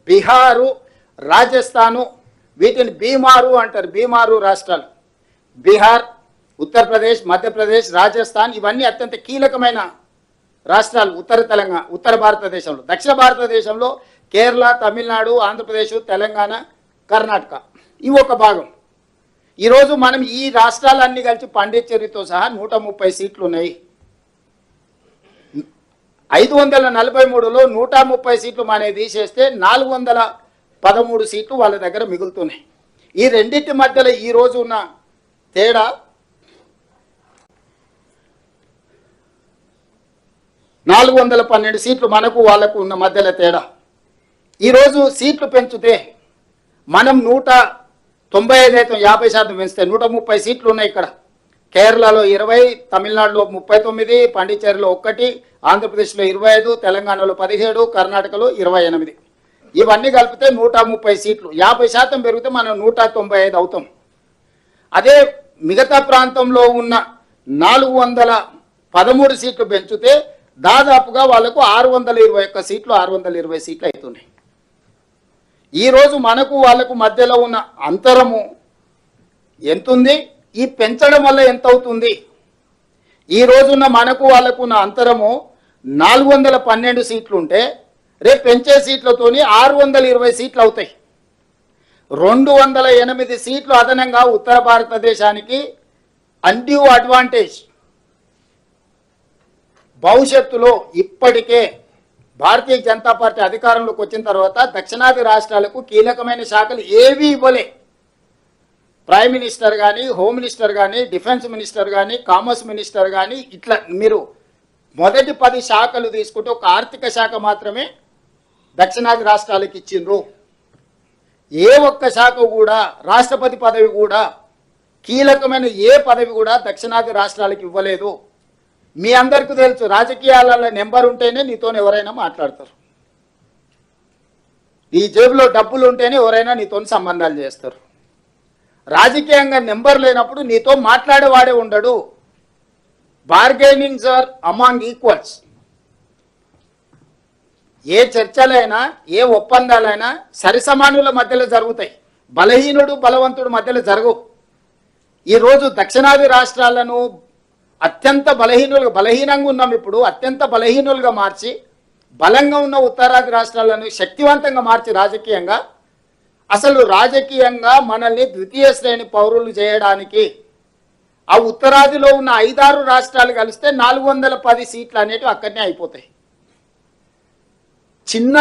బీహారు, రాజస్థాను వీటిని బీమారు అంటారు. బీమారు రాష్ట్రాలు బీహార్, ఉత్తరప్రదేశ్, మధ్యప్రదేశ్, రాజస్థాన్ ఇవన్నీ అత్యంత కీలకమైన రాష్ట్రాలు ఉత్తర భారతదేశంలో. దక్షిణ భారతదేశంలో కేరళ, తమిళనాడు, ఆంధ్రప్రదేశ్, తెలంగాణ, కర్ణాటక ఇవి ఒక భాగం. ఈరోజు మనం ఈ రాష్ట్రాలన్నీ కలిసి పాండిచ్చేరితో సహా 130 సీట్లు ఉన్నాయి. 543లో 130 సీట్లు మానే తీసేస్తే 413 సీట్లు వాళ్ళ దగ్గర మిగులుతున్నాయి. ఈ రెండింటి మధ్యలో ఈ రోజు ఉన్న తేడా 412 సీట్లు మనకు వాళ్ళకు ఉన్న మధ్యలో తేడా. ఈరోజు సీట్లు పెంచితే మనం 195 అయితే 50% పెంచితే 130 సీట్లు ఉన్నాయి. ఇక్కడ కేరళలో 20, తమిళనాడులో 39, పాండిచ్చేరిలో 1, ఆంధ్రప్రదేశ్లో 25, తెలంగాణలో 17, కర్ణాటకలో 28. ఇవన్నీ కలిపితే 130 సీట్లు. 50% పెరిగితే మనం 195 అవుతాం. అదే మిగతా ప్రాంతంలో ఉన్న 413 సీట్లు పెంచితే దాదాపుగా వాళ్ళకు 621 సీట్లు, 620 సీట్లు అవుతున్నాయి. ఈరోజు మనకు వాళ్ళకు మధ్యలో ఉన్న అంతరము ఎంతుంది, ఈ పెంచడం వల్ల ఎంత అవుతుంది? ఈ రోజున్న మనకు వాళ్ళకు ఉన్న అంతరము 412 సీట్లు ఉంటే రేపు పెంచే సీట్లతోని 620 సీట్లు అవుతాయి. 208 సీట్లు అదనంగా ఉత్తర భారతదేశానికి అన్డ్యూ అడ్వాంటేజ్. భవిష్యత్తులో ఇప్పటికే భారతీయ జనతా పార్టీ అధికారంలోకి వచ్చిన తర్వాత దక్షిణాది రాష్ట్రాలకు కీలకమైన శాఖలు ఏవీ ఇవ్వలే. ప్రైమ్ మినిస్టర్ కానీ, హోమ్ మినిస్టర్ కానీ, డిఫెన్స్ మినిస్టర్ కానీ, కామర్స్ మినిస్టర్ కానీ ఇట్లా మీరు మొదటి 10 శాఖలు తీసుకుంటే ఒక ఆర్థిక శాఖ మాత్రమే దక్షిణాది రాష్ట్రాలకు ఇచ్చిండ్రు. ఏ ఒక్క శాఖ కూడా, రాష్ట్రపతి పదవి కూడా, కీలకమైన ఏ పదవి కూడా దక్షిణాది రాష్ట్రాలకు ఇవ్వలేదు. మీ అందరికీ తెలుసు, రాజకీయాలలో నెంబర్ ఉంటేనే నీతో ఎవరైనా మాట్లాడతారు. నీ జేబులో డబ్బులు ఉంటేనే ఎవరైనా నీతో సంబంధాలు చేస్తారు. రాజకీయంగా నెంబర్ లేనప్పుడు నీతో మాట్లాడేవాడే ఉండడు. Bargainings are among equals. ఏ చర్చలైనా, ఏ ఒప్పందాలైనా సరిసమానుల మధ్యలో జరుగుతాయి. బలహీనుడు బలవంతుడు మధ్యలో జరగవు. ఈరోజు దక్షిణాది రాష్ట్రాలను అత్యంత బలహీనంగా ఉన్నాం. ఇప్పుడు అత్యంత బలహీనులుగా మార్చి బలంగా ఉన్న ఉత్తరాది రాష్ట్రాలను శక్తివంతంగా మార్చి రాజకీయంగా, అసలు రాజకీయంగా మనల్ని ద్వితీయ శ్రేణి పౌరులు చేయడానికి ఆ ఉత్తరాదిలో ఉన్న 5-6 రాష్ట్రాలు కలిస్తే 410 సీట్లు అనేటివి అక్కడనే అయిపోతాయి. చిన్న